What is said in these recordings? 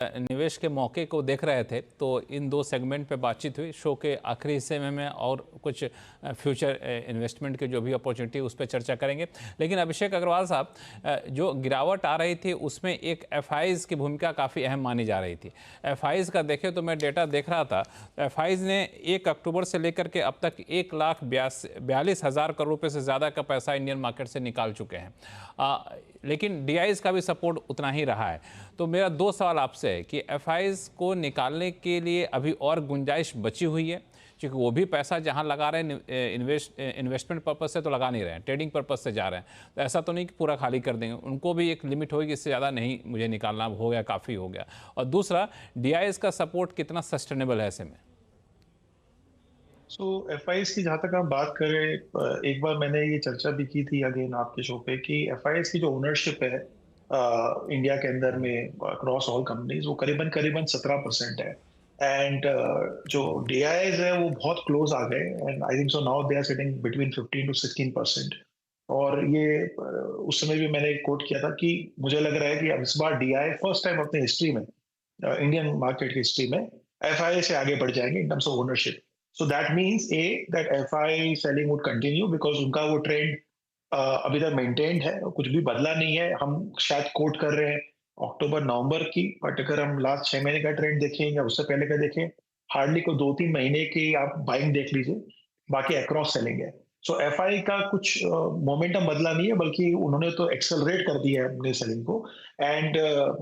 निवेश के मौके को देख रहे थे तो इन दो सेगमेंट पे बातचीत हुई। शो के आखिरी हिस्से में मैं और कुछ फ्यूचर इन्वेस्टमेंट की जो भी अपॉर्चुनिटी उस पर चर्चा करेंगे। लेकिन अभिषेक अग्रवाल साहब, जो गिरावट आ रही थी उसमें एक एफआईज की भूमिका काफ़ी अहम मानी जा रही थी। एफआईज का देखें तो मैं डेटा देख रहा था, एफआईज ने 1 अक्टूबर से लेकर के अब तक 1,42,000 करोड़ रुपये से ज़्यादा का पैसा इंडियन मार्केट से निकाल चुके हैं। लेकिन डीआईज का भी सपोर्ट उतना ही रहा है। तो मेरा 2 सवाल आपसे है कि एफआईज को निकालने के लिए अभी और गुंजाइश बची हुई है, क्योंकि वो भी पैसा जहां लगा रहे हैं इन्वेस्टमेंट पर्पस से तो लगा नहीं रहे हैं, ट्रेडिंग पर्पस से जा रहे हैं। तो ऐसा तो नहीं कि पूरा खाली कर देंगे, उनको भी एक लिमिट होगी, इससे ज़्यादा नहीं मुझे निकालना, हो गया काफ़ी हो गया। और दूसरा, डीआईएस का सपोर्ट कितना सस्टेनेबल है ऐसे में? सो एफआईएस की जहाँ तक हम बात करें, एक बार मैंने ये चर्चा भी की थी अगेन आपके शो पे कि एफआईएस की जो ओनरशिप है इंडिया के अंदर में अक्रॉस ऑल कंपनीज वो करीबन करीबन 17% है। एंड जो डीआईएस है वो बहुत क्लोज आ गए and I think so now they are sitting between 15 to 16%। और ये उस समय भी मैंने कोट किया था कि मुझे लग रहा है कि अब इस बार डीआई फर्स्ट टाइम अपनी हिस्ट्री में, इंडियन मार्केट की हिस्ट्री में एफआईआई से आगे बढ़ जाएंगे in terms of ownership. So that means A that FI selling would continue because उनका वो ट्रेंड अभी तक मेंटेन्ड है, कुछ भी बदला नहीं है। हम शायद कोट कर रहे हैं अक्टूबर नवंबर की, बट अगर हम लास्ट 6 महीने का ट्रेंड देखें या उससे पहले का देखें, हार्डली को 2-3 महीने की आप बाइंग देख लीजिए, बाकी अक्रॉस सेलिंग है। सो एफआई का कुछ मोमेंटम बदला नहीं है, बल्कि उन्होंने तो एक्सेलरेट कर दिया है अपने सेलिंग को। एंड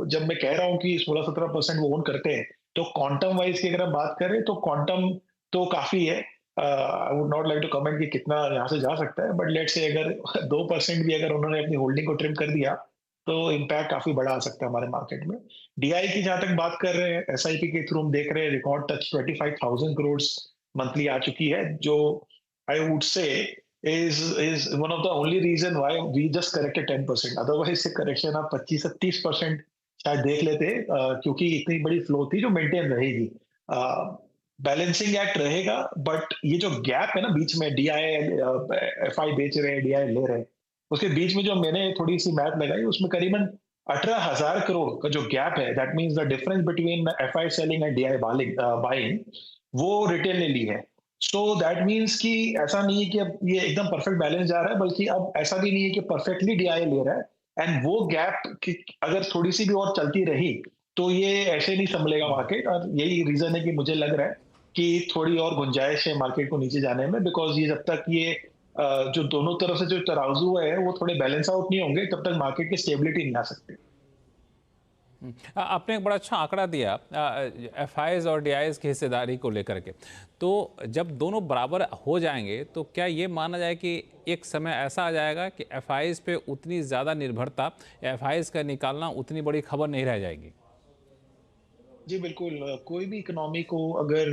जब मैं कह रहा हूँ कि 16-17% वो ओन करते हैं, तो क्वांटम वाइज की अगर हम बात करें तो क्वांटम तो काफी है। I would not like to comment कि कितना यहाँ से जा सकता है, बट लेट्स से अगर 2% भी अगर उन्होंने अपनी होल्डिंग को ट्रिम कर दिया तो इम्पैक्ट काफी बड़ा आ सकता है हमारे मार्केट में। डीआई की जहां तक बात कर रहे हैं, एसआईपी के थ्रू हम देख रहे हैं रिकॉर्ड टच 25,000 करोड़ मंथली आ चुकी है, जो I would say is one of the only reason why we just corrected 10%। Otherwise say correction आप 25 से 30% शायद देख लेते, क्योंकि इतनी बड़ी फ्लो थी जो मेंटेन रहेगी। बैलेंसिंग एक्ट रहेगा, बट ये जो गैप है ना बीच में, डीआई एफआई बेच रहे हैं, डीआई ले रहे हैं, उसके बीच में जो मैंने थोड़ी सी मैथ लगाई उसमें करीबन 18,000 करोड़ का जो गैप है, that means the difference between FI selling and DI buying, वो रिटेल ने ली है। सो दैट मींस कि ऐसा नहीं है कि अब ये एकदम परफेक्ट बैलेंस जा रहा है, बल्कि अब ऐसा भी नहीं है कि परफेक्टली डीआई ले रहा है। एंड वो गैप अगर थोड़ी सी भी और चलती रही तो ये ऐसे नहीं संभलेगा मार्केट, और यही रीजन है कि मुझे लग रहा है कि थोड़ी और गुंजाइश है मार्केट को नीचे जाने में, बिकॉज ये जब तक ये जो दोनों तरफ से जो तराजू है वो थोड़े बैलेंस आउट नहीं होंगे, तब तक मार्केट की स्टेबिलिटी नहीं आ सकती। आपने एक बड़ा अच्छा आंकड़ा दिया एफआईज और डीआईएस की हिस्सेदारी को लेकर के। तो जब दोनों बराबर हो जाएंगे तो क्या ये माना जाए कि एक समय ऐसा आ जाएगा कि एफआईज पे उतनी ज़्यादा निर्भरता, एफआईज का निकालना उतनी बड़ी खबर नहीं रह जाएगी? जी बिल्कुल, कोई भी इकोनॉमी को अगर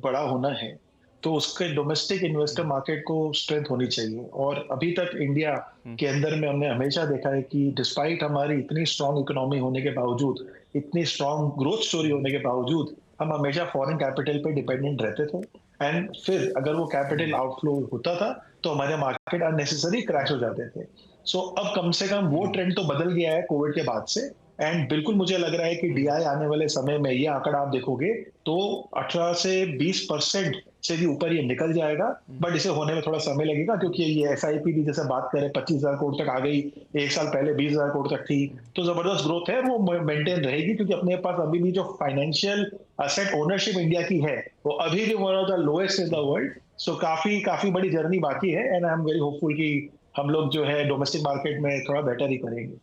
बड़ा होना है तो उसके डोमेस्टिक इन्वेस्टर मार्केट को स्ट्रेंथ होनी चाहिए। और अभी तक इंडिया के अंदर में हमने हमेशा देखा है कि डिस्पाइट हमारी इतनी स्ट्रांग इकोनॉमी होने के बावजूद, इतनी स्ट्रांग ग्रोथ स्टोरी होने के बावजूद, हम हमेशा फॉरेन कैपिटल पे डिपेंडेंट रहते थे। एंड फिर अगर वो कैपिटल आउटफ्लो होता था तो हमारे मार्केट अननेसेसरी क्रैश हो जाते थे। सो अब कम से कम वो ट्रेंड तो बदल गया है कोविड के बाद से। एंड बिल्कुल मुझे लग रहा है कि डीआई आने वाले समय में ये आंकड़ा आप देखोगे तो 18 से 20% से भी ऊपर ये निकल जाएगा। बट इसे होने में थोड़ा समय लगेगा, क्योंकि ये एसआईपी भी जैसे बात करें 25,000 करोड़ तक आ गई, एक साल पहले 20,000 करोड़ तक थी, तो जबरदस्त ग्रोथ है वो मेंटेन रहेगी, क्योंकि अपने पास अभी भी जो फाइनेंशियल असेट ओनरशिप इंडिया की है वो अभी भी one of the lowest in the world. So काफी काफी बड़ी जर्नी बाकी है, and I am very hopeful कि हम लोग जो है डोमेस्टिक मार्केट में थोड़ा बेटर ही करेंगे।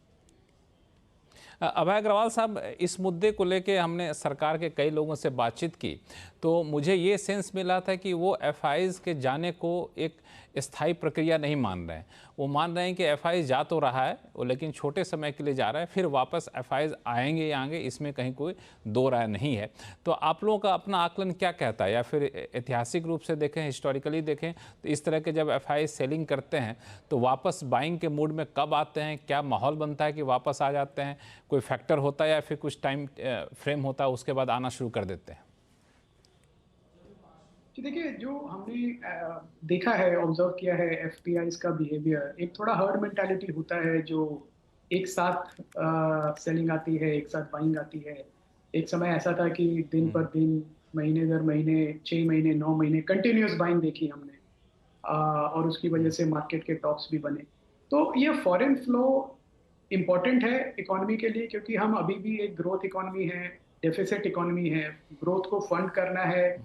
अभय अग्रवाल साहब, इस मुद्दे को लेके हमने सरकार के कई लोगों से बातचीत की तो मुझे ये सेंस मिला था कि वो एफआईज के जाने को एक स्थायी प्रक्रिया नहीं मान रहे हैं। वो मान रहे हैं कि एफआईज जा तो रहा है वो, लेकिन छोटे समय के लिए जा रहा है, फिर वापस एफआईज आएंगे या आएंगे, इसमें कहीं कोई दो राय नहीं है। तो आप लोगों का अपना आकलन क्या कहता है, या फिर ऐतिहासिक रूप से देखें, हिस्टोरिकली देखें तो इस तरह के जब एफआईज सेलिंग करते हैं तो वापस बाइंग के मूड में कब आते हैं, क्या माहौल बनता है कि वापस आ जाते हैं? कोई फैक्टर होता है या फिर कुछ टाइम फ्रेम होता है उसके बाद आना शुरू कर देते हैं? कि देखिए, जो हमने देखा है, ऑब्जर्व किया है एफपीआईज का बिहेवियर, एक थोड़ा हर्ड मेंटालिटी होता है जो एक साथ सेलिंग आती है, एक साथ बाइंग आती है। एक समय ऐसा था कि दिन पर दिन, महीने दर महीने, 6 महीने, 9 महीने कंटिन्यूअस बाइंग देखी हमने। और उसकी वजह से मार्केट के टॉप्स भी बने। तो ये फॉरेन फ्लो इम्पोर्टेंट है इकोनॉमी के लिए, क्योंकि हम अभी भी एक ग्रोथ इकोनॉमी है, डेफिसिट इकोनॉमी है, ग्रोथ को फंड करना है।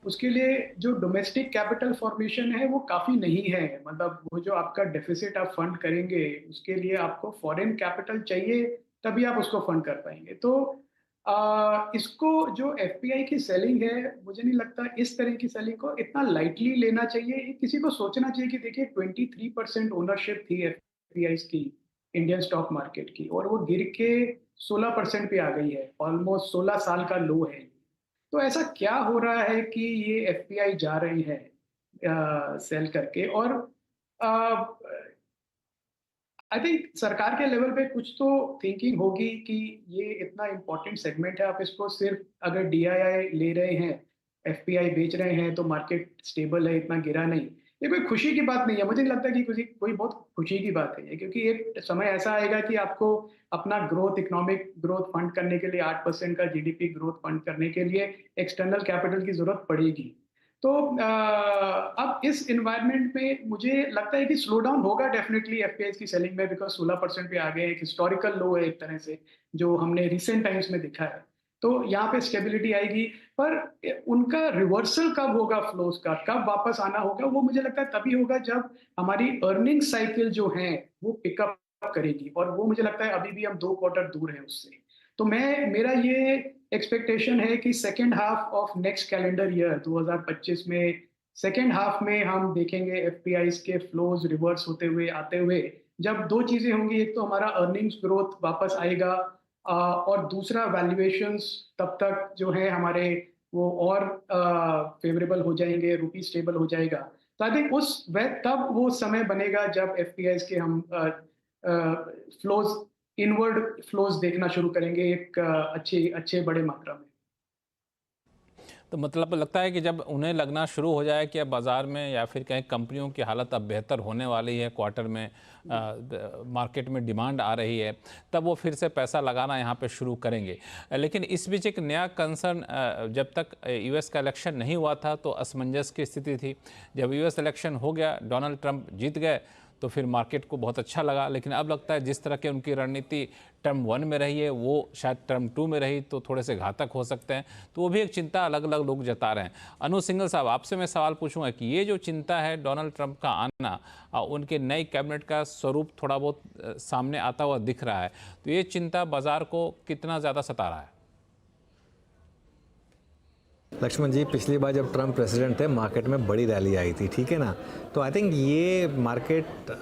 उसके लिए जो डोमेस्टिक कैपिटल फॉर्मेशन है वो काफ़ी नहीं है। मतलब वो जो आपका डेफिसिट आप फंड करेंगे, उसके लिए आपको फॉरेन कैपिटल चाहिए, तभी आप उसको फंड कर पाएंगे। तो इसको जो एफपीआई की सेलिंग है, मुझे नहीं लगता इस तरह की सेलिंग को इतना लाइटली लेना चाहिए। किसी को सोचना चाहिए कि देखिए 23% ओनरशिप थी एफपीआई की इंडियन स्टॉक मार्केट की, और वो गिर के 16% पे आ गई है। ऑलमोस्ट 16 साल का लो है। तो ऐसा क्या हो रहा है कि ये एफपीआई जा रही है सेल करके? और आई थिंक सरकार के लेवल पे कुछ तो थिंकिंग होगी कि ये इतना इम्पोर्टेंट सेगमेंट है, आप इसको सिर्फ अगर डीआईआई ले रहे हैं, एफपीआई बेच रहे हैं, तो मार्केट स्टेबल है, इतना गिरा नहीं। ये कोई खुशी की बात नहीं है, मुझे नहीं लगता कि कोई बहुत खुशी की बात है ये, क्योंकि एक समय ऐसा आएगा कि आपको अपना ग्रोथ, इकोनॉमिक ग्रोथ फंड करने के लिए, 8% का जीडीपी ग्रोथ फंड करने के लिए एक्सटर्नल कैपिटल की जरूरत पड़ेगी। तो अब इस एनवायरनमेंट में मुझे लगता है कि स्लो डाउन होगा डेफिनेटली एफपीआई की सेलिंग में, बिकॉज 16% पे आ गए, एक हिस्टोरिकल लो है एक तरह से, जो हमने रिसेंट टाइम्स में दिखा है। तो यहाँ पे स्टेबिलिटी आएगी, पर उनका रिवर्सल कब होगा, फ्लोज का कब वापस आना होगा, वो मुझे लगता है तभी होगा जब हमारी अर्निंग साइकिल जो है वो पिकअप करेगी, और वो मुझे लगता है अभी भी हम 2 क्वार्टर दूर हैं उससे। तो मेरा ये एक्सपेक्टेशन है कि second half of next calendar year 2025 में, सेकेंड हाफ में हम देखेंगे एफपीआई के फ्लोज रिवर्स होते हुए, आते हुए। जब दो चीजें होंगी, एक तो हमारा अर्निंग्स ग्रोथ वापस आएगा, और दूसरा वैल्यूएशंस तब तक जो है हमारे वो और फेवरेबल हो जाएंगे, रूपी स्टेबल हो जाएगा। तो आई थिंक उस वह तब वो समय बनेगा जब एफपीआई के हम फ्लोज, इनवर्ड फ्लोज देखना शुरू करेंगे एक अच्छे अच्छे बड़े मात्रा में। तो मतलब लगता है कि जब उन्हें लगना शुरू हो जाए कि अब बाज़ार में या फिर कहीं कंपनियों की हालत अब बेहतर होने वाली है, क्वार्टर में मार्केट में डिमांड आ रही है, तब वो फिर से पैसा लगाना यहाँ पे शुरू करेंगे। लेकिन इस बीच एक नया कंसर्न, जब तक यूएस का इलेक्शन नहीं हुआ था तो असमंजस की स्थिति थी। जब यूएस इलेक्शन हो गया, डोनाल्ड ट्रंप जीत गए, तो फिर मार्केट को बहुत अच्छा लगा। लेकिन अब लगता है जिस तरह की उनकी रणनीति टर्म 1 में रही है, वो शायद टर्म 2 में रही तो थोड़े से घातक हो सकते हैं। तो वो भी एक चिंता अलग अलग लोग जता रहे हैं। अनु सिंघल साहब, आपसे मैं सवाल पूछूंगा कि ये जो चिंता है डोनाल्ड ट्रंप का आना, उनके नई कैबिनेट का स्वरूप थोड़ा बहुत सामने आता हुआ दिख रहा है, तो ये चिंता बाजार को कितना ज़्यादा सता रहा है? लक्ष्मण जी, पिछली बार जब ट्रम्प प्रेसिडेंट थे, मार्केट में बड़ी रैली आई थी, ठीक है ना। तो आई थिंक ये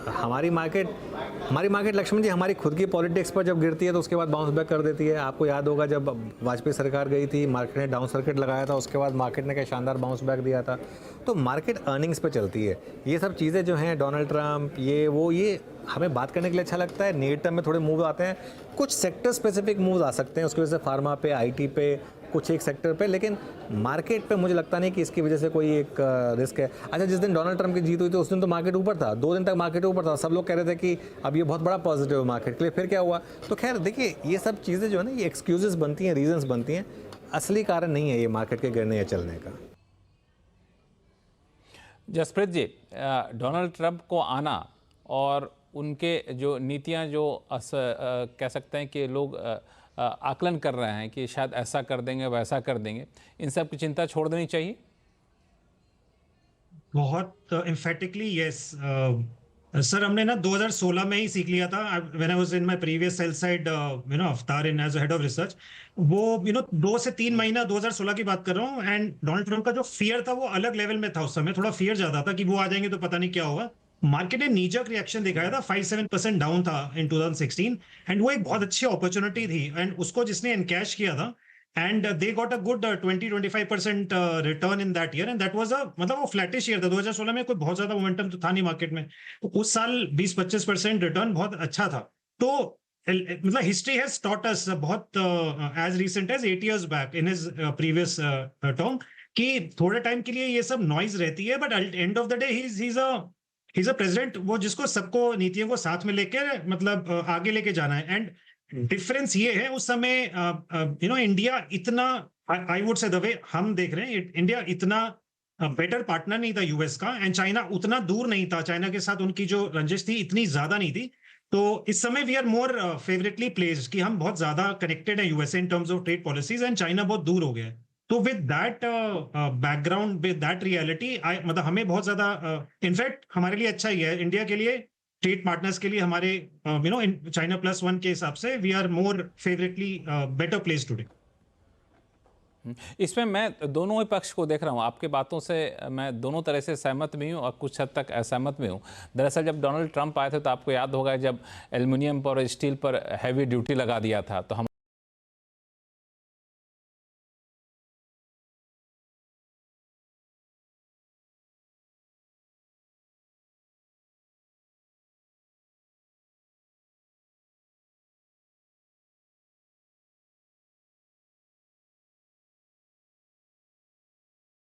हमारी मार्केट लक्ष्मण जी, हमारी खुद की पॉलिटिक्स पर जब गिरती है तो उसके बाद बाउंस बैक कर देती है। आपको याद होगा जब वाजपेयी सरकार गई थी, मार्केट ने डाउन सर्किट लगाया था, उसके बाद मार्केट ने क्या शानदार बाउंस बैक दिया था। तो मार्केट अर्निंग्स पे चलती है। ये सब चीज़ें जो हैं, डोनाल्ड ट्रंप, ये हमें बात करने के लिए अच्छा लगता है। नियर टर्म में थोड़े मूव आते हैं, कुछ सेक्टर स्पेसिफिक मूव आ सकते हैं, उसकी वजह से फार्मा पे, आईटी पे, कुछ एक सेक्टर पे, लेकिन मार्केट पे मुझे लगता नहीं कि इसकी वजह से कोई एक रिस्क है। अच्छा, जिस दिन डोनाल्ड ट्रंप की जीत हुई थी उस दिन तो मार्केट ऊपर था, 2 दिन तक मार्केट ऊपर था, सब लोग कह रहे थे कि अब ये बहुत बड़ा पॉजिटिव है मार्केट के लिए। फिर क्या हुआ? तो खैर देखिए, ये सब चीज़ें जो है ना, ये एक्सक्यूजेस बनती हैं, रीजंस बनती हैं, असली कारण नहीं है ये मार्केट के गिरने या चलने का। जसप्रीत जी, डोनाल्ड ट्रंप को आना और उनके जो नीतियां जो कह सकते हैं कि लोग आकलन कर रहे हैं कि शायद ऐसा कर देंगे, वैसा कर देंगे, इन सब की चिंता छोड़ देनी चाहिए? बहुत एम्फेटिकली यस सर। हमने ना 2016 में ही सीख लिया था, when I was in my previous sell side अवतार इन एज हेड ऑफ रिसर्च। वो 2 से 3 महीना 2016 की बात कर रहा हूँ, एंड डोनाल्ड ट्रंप का जो फियर था वो अलग लेवल में था। उस समय थोड़ा फियर ज्यादा था कि वो आ जाएंगे तो पता नहीं क्या होगा। मार्केट ने नीजक रिएक्शन दिखाया था, 5-7% डाउन था इन 2016, एंड वो एक बहुत अच्छी अपॉर्चुनिटी थी, एंड उसको जिसने एनकैश किया था, and they got a good 20-25% return in that year, and that was मतलब वो फ्लैटिश ईयर था। 2016 में कोई बहुत ज्यादा मोमेंटम तो था नहीं मार्केट में, तो उस साल 20-25% रिटर्न बहुत अच्छा था। तो मतलब हिस्ट्री हैज टॉट अस बहुत as recent as 8 years back in his previous term, कि थोड़े टाइम के लिए ये सब नॉइज रहती है, but end of the day he is a president, वो जिसको सबको नीतियों को साथ में लेकर मतलब आगे लेके जाना है। एंड डिफरेंस ये है उस समय इंडिया इतना, आई वुड से द वे हम देख रहे हैं, इंडिया इतना बेटर पार्टनर नहीं था यूएस का, एंड चाइना उतना दूर नहीं था, चाइना के साथ उनकी जो रंजिश थी इतनी ज्यादा नहीं थी। तो इस समय वी आर मोर फेवरेटली प्लेस्ड कि हम बहुत ज्यादा कनेक्टेड है USA in terms of trade policies, and China बहुत दूर हो गया है। तो with that background, with that reality, मतलब हमें बहुत ज्यादा इनफैक्ट हमारे लिए अच्छा ही है, इंडिया के लिए, ट्रेड पार्टनर्स के लिए हमारे चाइना +1 के हिसाब से we are more favourably better place today. इसमें मैं दोनों ही पक्ष को देख रहा हूँ, आपकी बातों से मैं दोनों तरह से सहमत भी हूँ और कुछ हद तक असहमत भी हूँ। दरअसल जब डोनाल्ड ट्रंप आए थे तो आपको याद होगा जब एल्युमिनियम पर और स्टील पर हैवी ड्यूटी लगा दिया था, तो हम